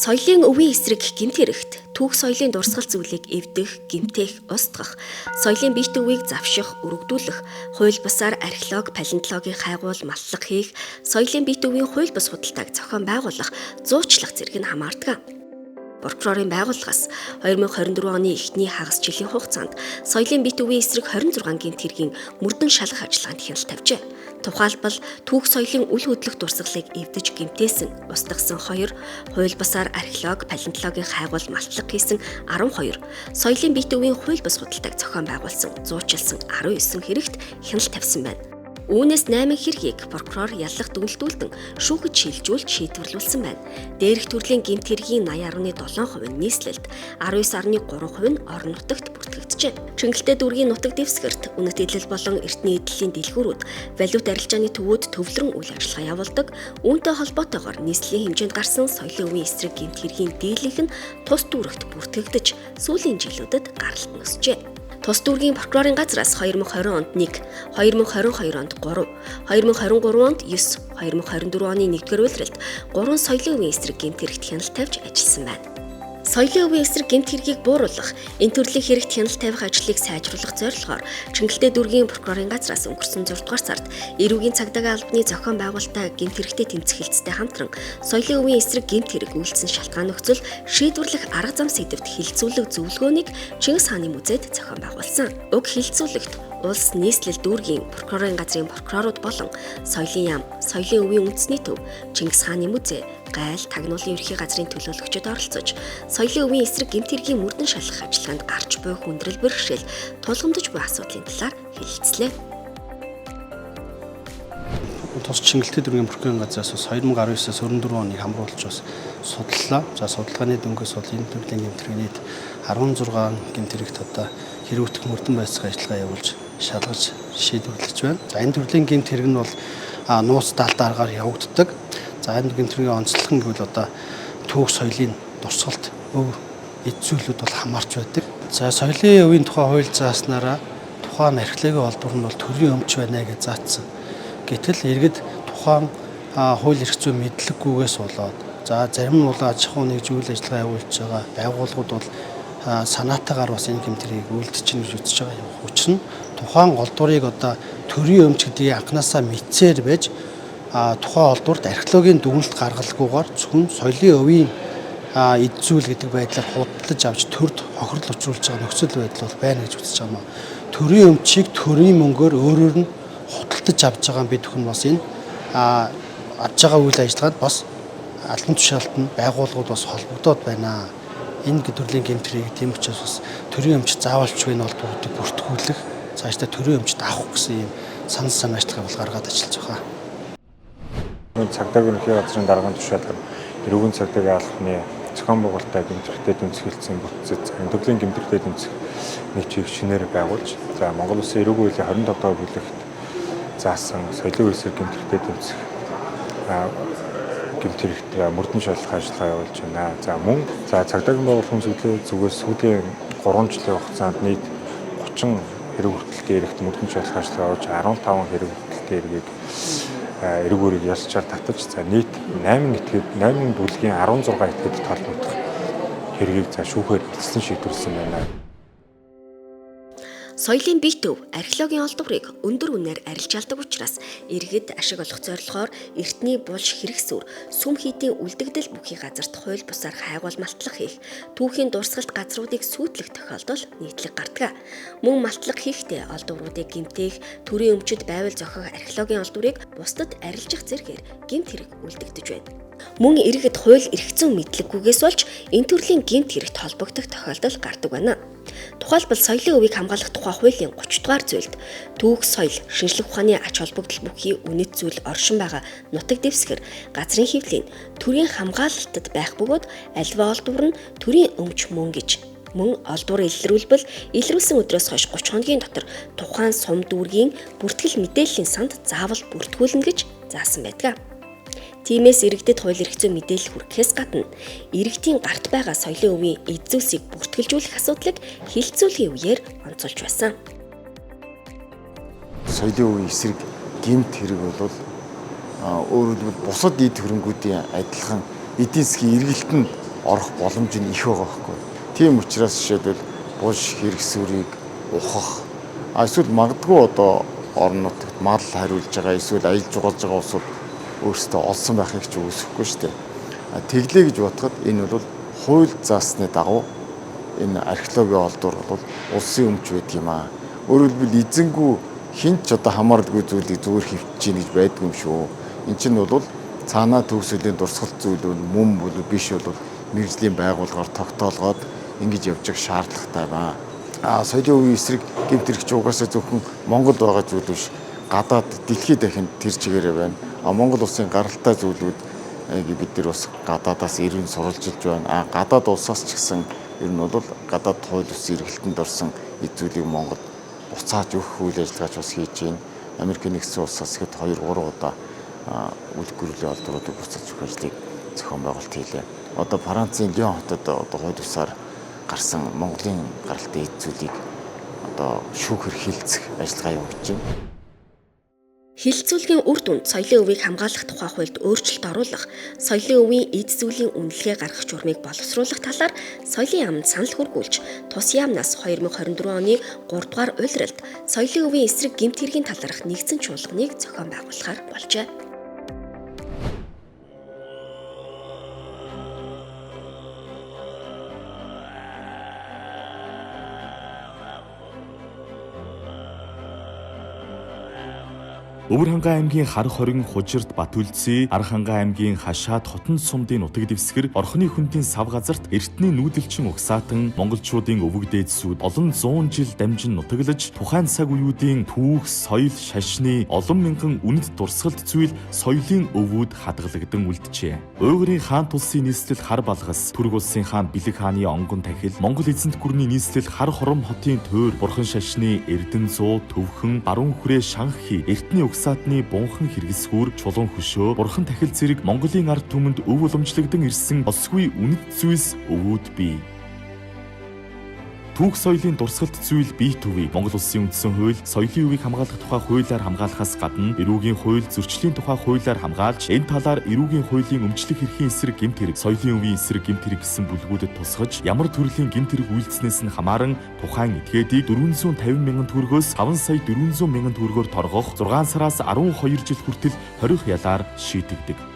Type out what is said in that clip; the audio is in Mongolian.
Соёлын өвийн эсрэг гэмт хэрэгт түүх соёлын дурсгал зүйлийг эвдэх, гэмтэх, устгах, соёлын бие төвийг завших, өргөдүүлэх, хууль бусаар археолог, палеонтологийн хайгуул, маллах хийх, соёлын бие төвийн хууль бус худалдааг зохион байгуулах, зуучлах зэрэг нь хамаардаг. Прокурорын байгууллагаас 2024 оны эхний хагас жилийн хугацаанд соёлын бие төвийн эсрэг 26 гэмт хэргийн мөрдөн шалгах ажиллагаанд хяналт тавьжээ. Тухайлбал түүх соёлын үл хөдлөх дурсгалыг эвдэж гэмтээсэн, устгасан 2, хууль бусаар археолог, палеонтологийн хайгуул, малтлаг хийсэн 12, соёлын бие төвийн хууль бус худалдааг зохион байгуулсан, зуучилсан 19 хэрэгт хяналт тавьсан байна. Үүнээс 8 хэргийг прокурор яллах дүгнэлтүүлэн шүүхэд шилжүүлж шийдвэрлүүлсэн байна. Дээрх төрлийн гэмт хэргийн 80.7% нь нийслэлд, 19.3% нь орон нутагт бүртгэгджээ. Чингэлтэй дүүргийн нутаг дэвсгэрт үнэт идэл болон эртний эдлийн дэлгүүрүүд, валют арилжааны төвүүд төвлөрөн үйл ажиллагаа явуулдаг. Үүнтэй холбоотойгоор нийслэлийн хэмжээнд гарсан соёлын өвийн эсрэг гэмт хэргийн дийлэнх нь тус дүүрэгт бүртгэгдэж, сүүлийн жилүүдэд гаралт нөсжээ. Тус дүүргийн прокурорын газраас 2020 онд 1, 2022 онд 3, 2023 онд 9, 2024 оны 1-р улиралд 3 соёлын өвийн эсрэг гэмт хэрэгт хяналт тавьж ажилласан байна. Соёлын өвийн эсрэг гэмт хэргийг бууруулах, энэ төрлийн хэрэгт хяналт тавих ажлыг сайжруулах зорилгоор Чингэлтэй дүүргийн прокурорын газраас өнгөрсөн 6 дугаар сард эрүүгийн цагдаагийн албаны зохион байгуулалтаа гэмт хэрэгтэй тэмцэх хэлцтэй хамтран соёлын өвийн эсрэг гэмт хэрэг үйлдсэн шалтгаан нөхцөл шийдвэрлэх арга зам сэдвт хилцүүлэг зөвлөгөөнийг Чингис хааны музейд зохион байгуулсан. Уг хилцүүлэгт улс нийслэл дүүргийн прокурорын газрын прокурорууд болон соёлын яам, соёлын өвийн үндэсний төв, Чингис хааны музей, гайл, тагнуулын ерхий газрын төлөөлөгчид оролцож, соёлын өвийн эсрэг гэмт хэргийн мөрдөн шалгах ажиллагаанд гарч буй хүндрэл бэрхшээл, тулгамдж буй асуудлын талаар хэлэлцлээ. Тус Чингэлтэй дүүргийн прокурорын газраас 2019-с 24 оныг хамруулж бас судаллаа. За судалгааны дөнгөс бол энэ төрлийн гэмт хэргийг 16 гэмт хэрэгт одоо хэрэгжих мөрдөн байцаах ажиллагаа явуулж шалгаж шийдвэрлэж байна. За энэ төрлийн гэмт хэрэг нь бол нууц далд аргаар явагддаг. За энэ гэмт хэргийн онцлог нь гэвэл одоо түүх соёлын дурсгалт өв эд зүйлүүд бол хамаарч байдаг. За соёлын өвийн тухай хууль зааснараа тухайн археологийн олбор нь бол төрийн өмч байна гэж заасан. Гэтэл иргэд тухайн хууль эрх зүйн мэдлэггүйгээс болоод за зарим нь бол аж ахуй нэгж үйл ажиллагаа явуулж байгаа байгууллагууд бол санаатаагаар бас энэ гэмт хэргийг үйлдэж чинь гэж үзэж байгаа юм. Учир нь тухайн олдврыг одоо төрийн өмч гэдгийг анханасаа мэдсээр байж тухайн олдварт археологийн дүгнэлт гаргалгүйгээр зөвхөн соёлын өвийн эд зүйл гэдэг байдлаар худалдаж авч төрд хохирол учруулж байгаа нөхцөл байдал бол байна гэж үзэж байгаа юм. Төрийн өмчийг төрийн мөнгөөр өөрөөр нь худалдаж авч байгаа бид бүхэн бас энэ аж байгаа үйл ажиллагаанд бас албан тушаалтанд байгууллагууд бас холбогдоод байна. Энэ төрлийн гэмт хэргийг тийм учраас бас төрийн өмч заавалчгүй нь олдвуудыг бүртгүүлэх, цаашдаа төрийн өмчт авах гэсэн юм санал санаачлагыг бол гаргаад ажиллаж байгаа. Цагдаагийн ерхий газрын даргын тушаалаар эрүүгийн цагдаагийн албаны зохион байгуулалтаа гэмт хэрэгтэй тэмцэхэлсэн бүтцэд энэ төрлийн гэмт хэрэгтэй тэмцэх нэг чиг шинээр байгуулж, за Монгол Улсын эрүүгийн хуулийн 25 дахь бүлэгт заасан соёлын эсрэг гэмт хэрэгтэй тэмцэх гэмт хэрэгт мөрдөн шалгах ажиллагаа явуулж байна. За мөн цагдаагийн байгууллагын зүгээс сүүлийн 3 жилийн хугацаанд нийт 30 хэрэг хүртэлтэй эрэгт мөрдөн шалгах ажиллагаа явуулж 15 хэрэг хүртэлтэй эргийг эргүүрийг ялчаар татаж за нийт 8 бүлгийн 16 этгээдэд холбогдох хэргийг шүүхээр эцэслэн шийдвэрлсэн байна. Соёлын бие төв археологийн олдврыг өндөр үнээр арилж алдаг учраас иргэд ашиг олох зорилгоор эртний булш хэрэгсүр сүм хийдийн үлдэгдэл бүхий газарт хууль бусаар хайгуул малтлах хийх түүхийн дурсгалт газруудыг сүйтлэх тохиолдол нийтлэг гардаг. Мөн малтлах хийхдээ олдвруудыг гэмтэх, төрийн өмчөд байвал зохиох археологийн олдврыг бусдад арилжих зэргээр гэмт хэрэг үлдэгдэж байна. Мөн иргэд хууль эрх зүйн мэдлэггүйгээс болж энэ төрлийн гэмт хэрэгт холбогдох тохиолдол гардаг байна. Тухайлбал соёлын өвийг хамгаалах тухай хуулийн 30 дугаар зүйлд түүх соёл, шинжлэх ухааны ач холбогдол бүхий үнэт зүйл оршин байгаа нутаг дэвсгэр газрын хэвлэлийн төрийн хамгаалалтад байх бөгөөд альва олдвор нь төрийн өмч мөн гэж мөн олдвор илрүүлбэл илрүүлсэн өдрөөс хойш 30 хоногийн дотор тухайн сум дүүргийн бүртгэл мэдээллийн санд заавал бүртгүүлнэ гэж заасан байдаг. Тиймээс иргэдэд хууль эрх зүйн мэдээлэл хүргэхээс гадна иргэдийн гарт байгаа соёлын өвийн эд зүйлсийг бүртгэлжүүлэх асуудлыг хилцүүлгийн үеэр онцолж байсан. Соёлын өвийн эсрэг гэмт хэрэг бол өөрөөр хэлбэл бусад эд хөрөнгүүдийн адилхан эдийн засгийн эргэлтэнд орох боломж нь их байгаа байхгүй. Тийм учраас жишээлбэл буш хэрэгсүүрийг ухах эсвэл магадгүй одоо орон нутагт мал хариулж байгаа эсвэл аялал жуулж байгаа улсууд өөрсдөө олсон байхыг ч үүсэхгүй шүү дээ. Тэглээ гэж бодоход энэ бол хууль заасны дагуу энэ археологийн олдвор бол улсын өмч байдаг юм аа. Өөрөөр хэлбэл эзэнгүй хинч одоо хамааралгүй зүйлийг зүгээр хөвтөж ийн гэж байдгүй юм шүү. Эн чинь бол цаанаа төгсөлийн дурсгалт зүйл мөн бол биш бол мэргэжлийн байгууллагаар тогтоолгоод ингэж явж байгаа шаардлагатай байна. Соёлын үеийн эсрэг гэмт хэрэгч угаасаа зөвхөн Монголд байгаа зүйл биш. Гадаад дэлхийд дахин тэр чигээрээ байна. Монгол улсын гаралтай зүйлүүд бид нар бас гадаадаас ирэн суралжилж байна. Гадаад улсаас ч гэсэн ер нь бол гадаад хууль ёсны эргэлтэнд орсон эд зүйлийг Монгол буцааж өгөх үйл ажиллагаач бас хийж байна. Америкийн нэгдсэн улсаас хэд 2-3 удаа үйл гөрлийн олдвруудыг буцааж өгөх ажлыг зохион байгуулалт хийлээ. Одоо Францын Лион хотод одоо хууль ёсаар гарсан Монголын гаралтай эд зүйлийг одоо шүүхэр хилцэх ажиллагаа явуулж байна. Хилцүүлгийн үр дүнд соёлын өвийг хамгаалах тухай хуульд өөрчлөлт оруулах, соёлын өвийн эд зүйлийн үнэлгээ гаргах журмыг боловсруулах талаар соёлын яамд санал хүргүүлж, тус яамнаас 2024 оны 3 дугаар улиралд соёлын өвийн эсрэг гэмт хэргийн талаарх нэгдсэн чуулганыг зохион байгуулахаар болжээ. Өвөрхангай аймгийн Хар хорин Хужирт Батүлцээ, Архангай аймгийн Хашаад Хотон сумдын нутаг дэвсгэр Орхны хүндийн сав газарт эртний нүүдэлчин угсаатан монголчуудын өвөг дээдсүүд олон 100 жил дамжин нутаглаж тухайн цаг үеүүдийн түүх, соёл, шашны олон мянган үнэт дурсгалт зүйл соёлын өвүүд хадгалагдан үлджээ. Уйгурын хаан тулсын нийслэл Хар Балгас, Түрэг улсын хаан Бэлэг хааны онгон тахил, Монгол эзэнт гүрний нийслэл Хар хором хотын тойр, Бурхан шашны Эрдэн зуу, Төвхөн, Баруун хүрээ Шанхи, эртний угсаатны бунхан хэрэгсгүүр, чулуун хөшөө, Бурхан тахил зэрэг Монголын ард түмэнд өв уламжлагдсан ирсэн осгүй үнэт зүйлс өвүүд бий. Түүх соёлын дурсгалт зүйл бие төвийг Монгол улсын үндсэн хууль, соёлын өвийг хамгаалах тухай хуулиар хамгаалахаас гадна эрүүгийн хууль, зөрчлийн тухай хуулиар хамгаалж, энэ талаар эрүүгийн хуулийн өмчлөх эрхийн эсрэг гэмт хэрэг, соёлын өвийн эсрэг гэмт хэрэг гэсэн бүлгүүдэд тусгаж, ямар төрлийн гэмт хэрэг үйлдснээс нь хамааран тухайн этгээдийг 450 мянган төгрөгөөс 5 сая 400 мянган төгрөгөөр торгох, 6 сараас 12 жил хүртэл хорих ялаар шийтэгдэг.